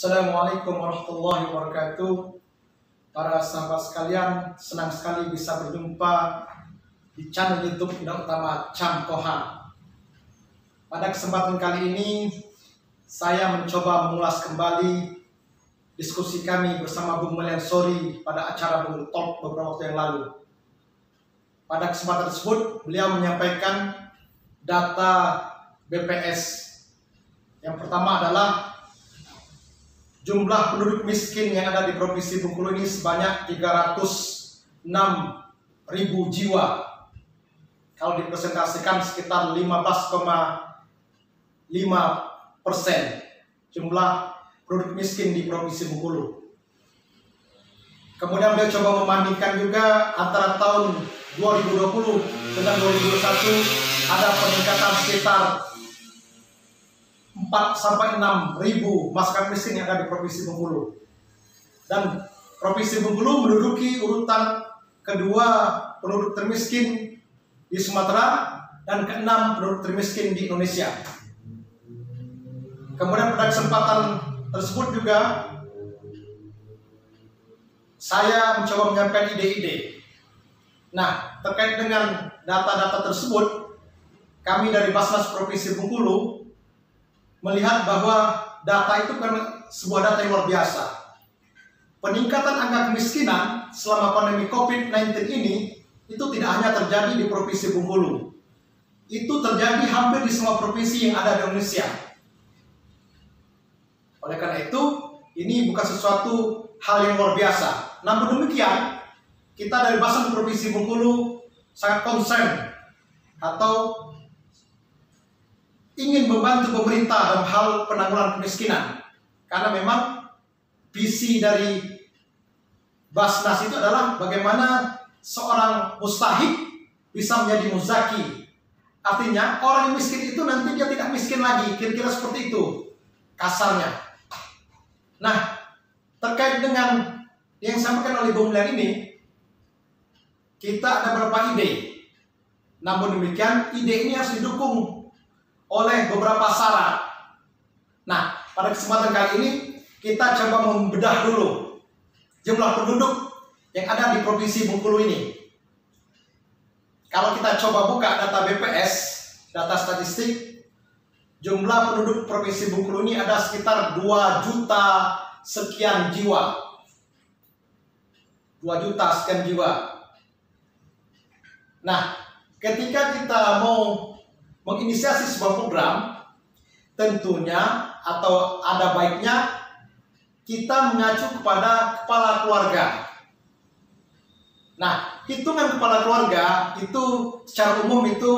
Assalamualaikum warahmatullahi wabarakatuh. Para sahabat sekalian, senang sekali bisa berjumpa di channel YouTube Bidang Utama Cham Kohan. Pada kesempatan kali ini, saya mencoba mengulas kembali diskusi kami bersama Bung Melian Sori pada acara Bung Talk beberapa waktu yang lalu. Pada kesempatan tersebut, beliau menyampaikan data BPS. Yang pertama adalah jumlah penduduk miskin yang ada di Provinsi Bengkulu ini sebanyak 306.000 jiwa. Kalau dipresentasikan sekitar 15,5% jumlah penduduk miskin di Provinsi Bengkulu. Kemudian beliau coba membandingkan juga antara tahun 2020 dengan 2021 ada peningkatan sekitar 4-6 ribu masyarakat miskin yang ada di Provinsi Bengkulu. Dan Provinsi Bengkulu menduduki urutan kedua penduduk termiskin di Sumatera dan keenam penduduk termiskin di Indonesia. Kemudian pada kesempatan tersebut juga saya mencoba menyampaikan ide-ide. Nah, terkait dengan data-data tersebut, kami dari Basnas Provinsi Bengkulu melihat bahwa data itu kan sebuah data yang luar biasa. Peningkatan angka kemiskinan selama pandemi COVID-19 ini itu tidak hanya terjadi di Provinsi Bengkulu. Itu terjadi hampir di semua provinsi yang ada di Indonesia. Oleh karena itu, ini bukan sesuatu hal yang luar biasa. Namun demikian, kita dari Basnas Provinsi Bengkulu sangat concern atau ingin membantu pemerintah dalam hal penanggulangan kemiskinan, karena memang visi dari Basnas itu adalah bagaimana seorang mustahik bisa menjadi muzaki. Artinya orang yang miskin itu nanti dia tidak miskin lagi, kira-kira seperti itu kasarnya. Nah, terkait dengan yang disampaikan oleh Bung Melian ini, kita ada beberapa ide. Namun demikian, ide ini harus didukung oleh beberapa syarat. Nah, pada kesempatan kali ini kita coba membedah dulu jumlah penduduk yang ada di Provinsi Bengkulu ini. Kalau kita coba buka data BPS, data statistik, jumlah penduduk Provinsi Bengkulu ini ada sekitar 2 juta sekian jiwa. 2 juta sekian jiwa. Nah, ketika kita mau menginisiasi sebuah program, tentunya atau ada baiknya kita mengacu kepada kepala keluarga. Nah, hitungan kepala keluarga itu secara umum itu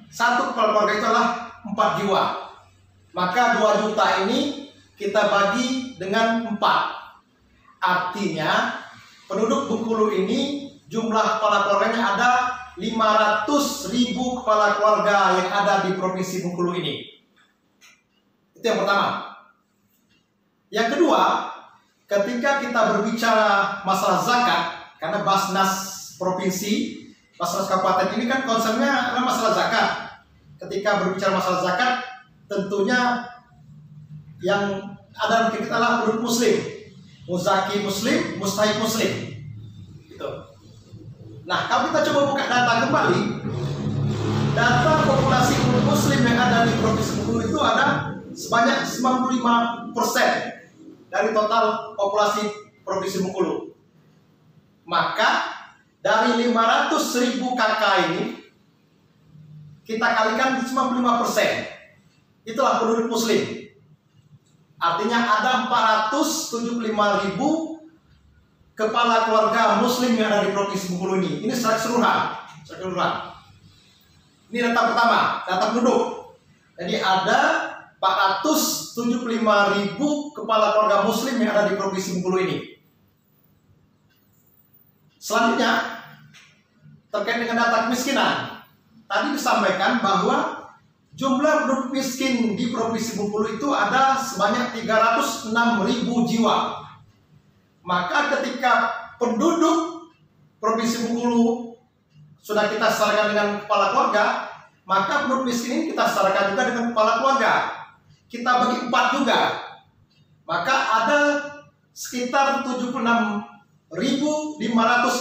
satu kepala keluarga itu adalah 4 jiwa. Maka 2 juta ini kita bagi dengan 4. Artinya penduduk Bengkulu ini jumlah kepala keluarganya ada 500.000 kepala keluarga yang ada di Provinsi Bengkulu ini. Itu yang pertama. Yang kedua, ketika kita berbicara masalah zakat, karena Basnas Provinsi, Basnas Kabupaten ini kan concernnya adalah masalah zakat. Ketika berbicara masalah zakat, tentunya yang ada di kita adalah penduduk muslim, muzaki muslim, mustahik muslim. Gitu. Nah, kalau kita coba buka data kembali, data populasi muslim yang ada di Provinsi Bengkulu itu ada sebanyak 95% dari total populasi Provinsi Bengkulu. Maka dari 500.000 KK ini kita kalikan 95%. Itulah penduduk muslim. Artinya ada 475.000 kepala keluarga muslim yang ada di Provinsi Bengkulu ini. Ini secara keseluruhan. Ini data pertama, data penduduk. Jadi ada 475.000 kepala keluarga muslim yang ada di Provinsi Bengkulu ini. Selanjutnya, terkait dengan data kemiskinan. Tadi disampaikan bahwa jumlah penduduk miskin di Provinsi Bengkulu itu ada sebanyak 306.000 jiwa. Maka ketika penduduk Provinsi Bengkulu sudah kita setarakan dengan kepala keluarga, maka penduduk miskin ini kita setarakan juga dengan kepala keluarga. Kita bagi 4 juga. Maka ada sekitar 76.500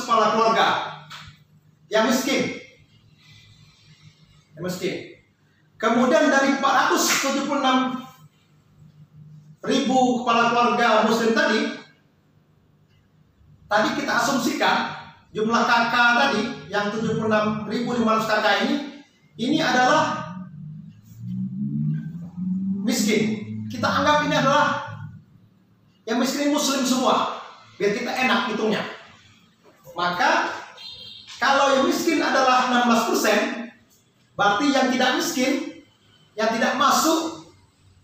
kepala keluarga yang miskin. Kemudian dari 476.000 kepala keluarga muslim tadi kita asumsikan jumlah KK tadi yang 76.500 KK ini adalah miskin. Kita anggap ini adalah yang miskin muslim semua, biar kita enak hitungnya. Maka kalau yang miskin adalah 16%, berarti yang tidak miskin, yang tidak masuk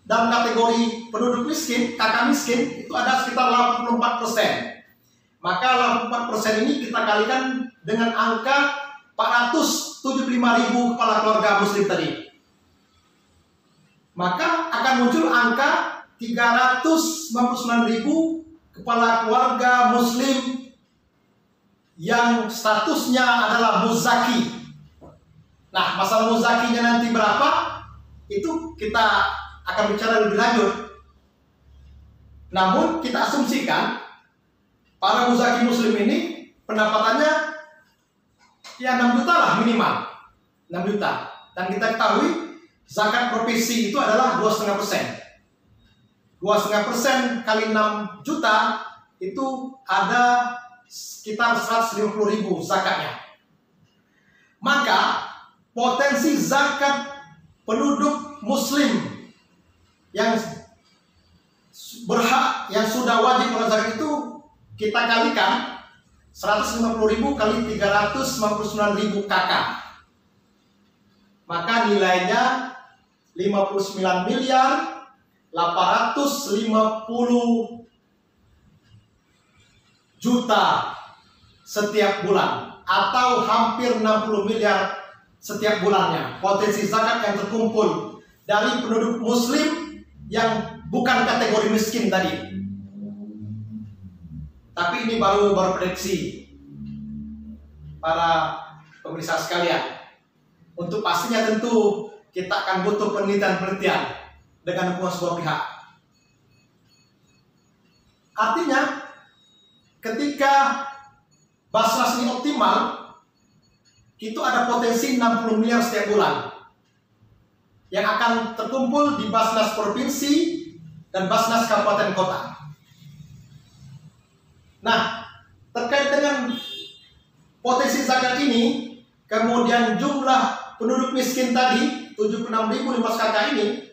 dalam kategori penduduk miskin, kakak miskin, itu ada sekitar 84%. Maka 84% ini kita kalikan dengan angka 475.000 kepala keluarga muslim tadi. Maka akan muncul angka 399.000 kepala keluarga muslim yang statusnya adalah muzaki. Nah, masalah muzakinya nanti berapa, itu kita akan bicara lebih lanjut. Namun kita asumsikan para muzaki muslim ini pendapatannya ya 6 juta lah minimal, 6 juta. Dan kita ketahui zakat provinsi itu adalah 2,5%. 2,5% kali 6 juta itu ada sekitar 150.000 zakatnya. Maka potensi zakat penduduk muslim yang berhak, yang sudah wajib mengenai zakat itu kita kalikan 150.000 kali 399.000 KK. Maka nilainya 59.850 juta setiap bulan, atau hampir 60 miliar setiap bulannya. Potensi zakat yang terkumpul dari penduduk muslim yang bukan kategori miskin tadi. Tapi ini baru prediksi para pemirsa sekalian. Untuk pastinya tentu kita akan butuh penelitian dengan dukungan sebuah pihak. Artinya ketika Basnas ini optimal, itu ada potensi 60 miliar setiap bulan yang akan terkumpul di Basnas provinsi dan Basnas kabupaten kota. Nah, terkait dengan potensi zakat ini, kemudian jumlah penduduk miskin tadi 76.500 KK ini,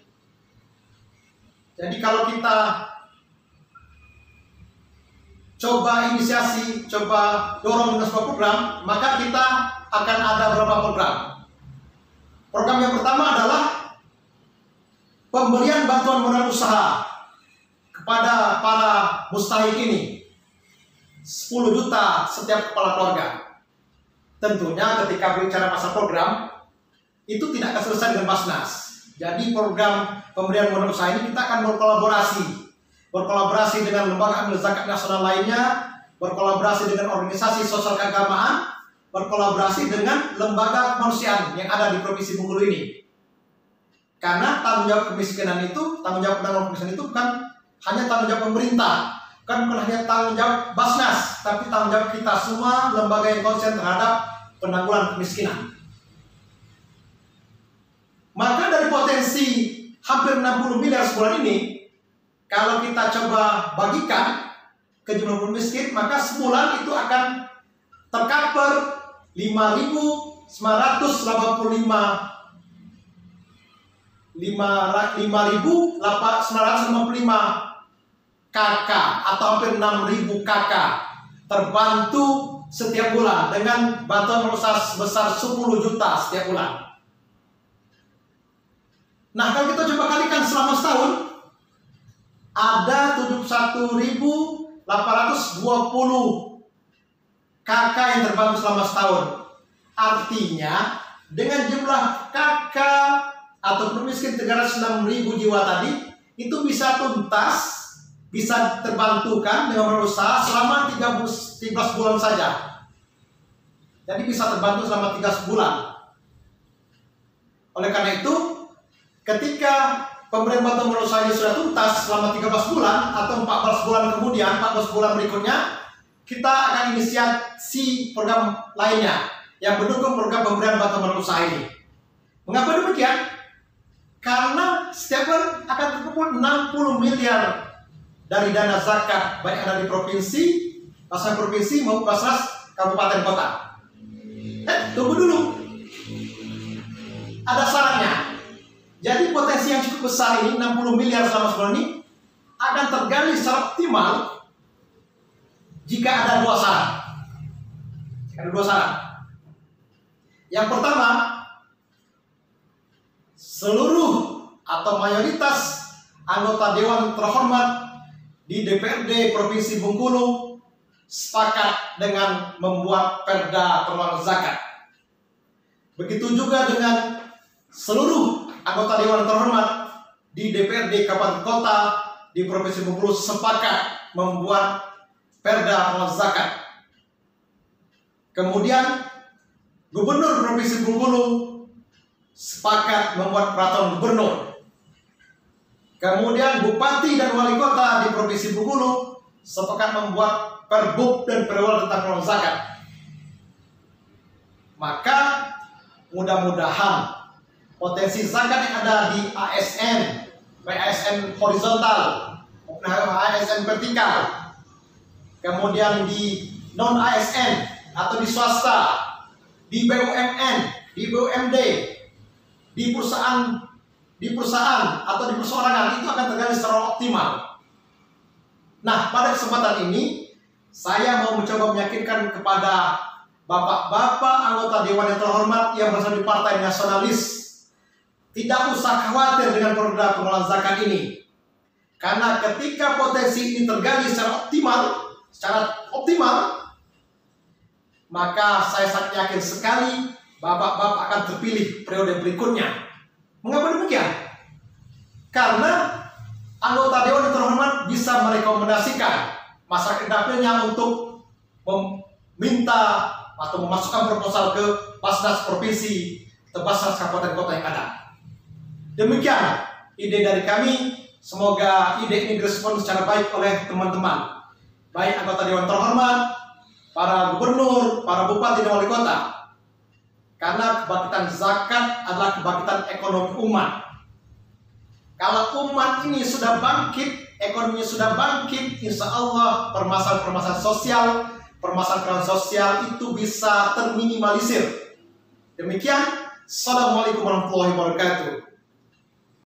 jadi kalau kita coba inisiasi, coba dorong dengan sebuah program, maka kita akan ada beberapa program. Program yang pertama adalah pemberian bantuan modal usaha kepada para mustahik ini, 10 juta setiap kepala keluarga. Tentunya ketika bicara masa program, itu tidak akan selesai dengan Basnas. Jadi program pemberian modal usaha ini kita akan berkolaborasi dengan lembaga amil zakat nasional lainnya, berkolaborasi dengan organisasi sosial keagamaan, berkolaborasi dengan lembaga kemanusiaan yang ada di Provinsi Bengkulu ini. Karena tanggung jawab kemiskinan itu, tanggung jawab penanggulangan kemiskinan itu bukan hanya tanggung jawab pemerintah, bukan hanya tanggung jawab Basnas, tapi tanggung jawab kita semua lembaga yang konsen terhadap penanggulangan kemiskinan. Maka dari potensi hampir 60 miliar sebulan ini, kalau kita coba bagikan ke jumlah penduduk miskin, maka sebulan itu akan tercover 5.955 KK atau hampir 6.000 KK terbantu setiap bulan dengan bantuan usaha sebesar 10 juta setiap bulan. Nah, kalau kita coba kalikan selama setahun, ada 71.820 KK yang terbantu selama setahun. Artinya dengan jumlah KK atau penduduk miskin 306.000 jiwa tadi, itu bisa tuntas, bisa terbantukan dengan berusaha selama 13 bulan saja. Jadi bisa terbantu selama 13 bulan. Oleh karena itu, ketika pemberian bantuan modal usaha ini sudah tuntas selama 13 bulan atau 14 bulan kemudian, 14 bulan berikutnya, kita akan inisiasi program lainnya yang mendukung program pemberian bantuan modal usaha ini. Mengapa demikian? Karena setiap bulan akan terkumpul 60 miliar dari dana zakat, baik ada di provinsi, Basnas provinsi maupun Basnas kabupaten kota. Tunggu dulu. Ada syaratnya. Jadi potensi yang cukup besar ini, 60 miliar selama sebulan ini, akan tergali secara optimal jika ada dua syarat. Ada dua syarat. Yang pertama, seluruh atau mayoritas anggota Dewan terhormat di DPRD Provinsi Bengkulu sepakat dengan membuat perda pengelolaan zakat. Begitu juga dengan seluruh anggota Dewan terhormat di DPRD Kabupaten Kota di Provinsi Bengkulu sepakat membuat perda pengelolaan zakat. Kemudian Gubernur Provinsi Bengkulu sepakat membuat peraturan gubernur. Kemudian Bupati dan Wali Kota di Provinsi Bengkulu sepakat membuat perbuk dan perwal tentang pengelolaan zakat. Maka mudah-mudahan potensi zakat yang ada di ASN, baik ASN horizontal maupun ASN vertikal, kemudian di non ASN atau di swasta, di BUMN, di BUMD, di perusahaan atau di perseorangan, itu akan tergali secara optimal. Nah, pada kesempatan ini saya mau mencoba meyakinkan kepada bapak-bapak anggota Dewan yang terhormat yang berasal di partai nasionalis, tidak usah khawatir dengan perda pengelolaan zakat ini. Karena ketika potensi ini tergali secara optimal, maka saya sangat yakin sekali bapak-bapak akan terpilih periode berikutnya. Mengapa demikian? Karena anggota Dewan yang terhormat bisa merekomendasikan masyarakat dapilnya untuk meminta atau memasukkan proposal ke Basnas provinsi atau Basnas kabupaten kota yang ada. Demikian ide dari kami. Semoga ide ini direspon secara baik oleh teman-teman, baik anggota Dewan terhormat, para gubernur, para bupati dan wali kota. Karena kebangkitan zakat adalah kebangkitan ekonomi umat. Kalau umat ini sudah bangkit, ekonominya sudah bangkit, insya Allah permasalahan permasalahan sosial itu bisa terminimalisir. Demikian, assalamualaikum warahmatullahi wabarakatuh.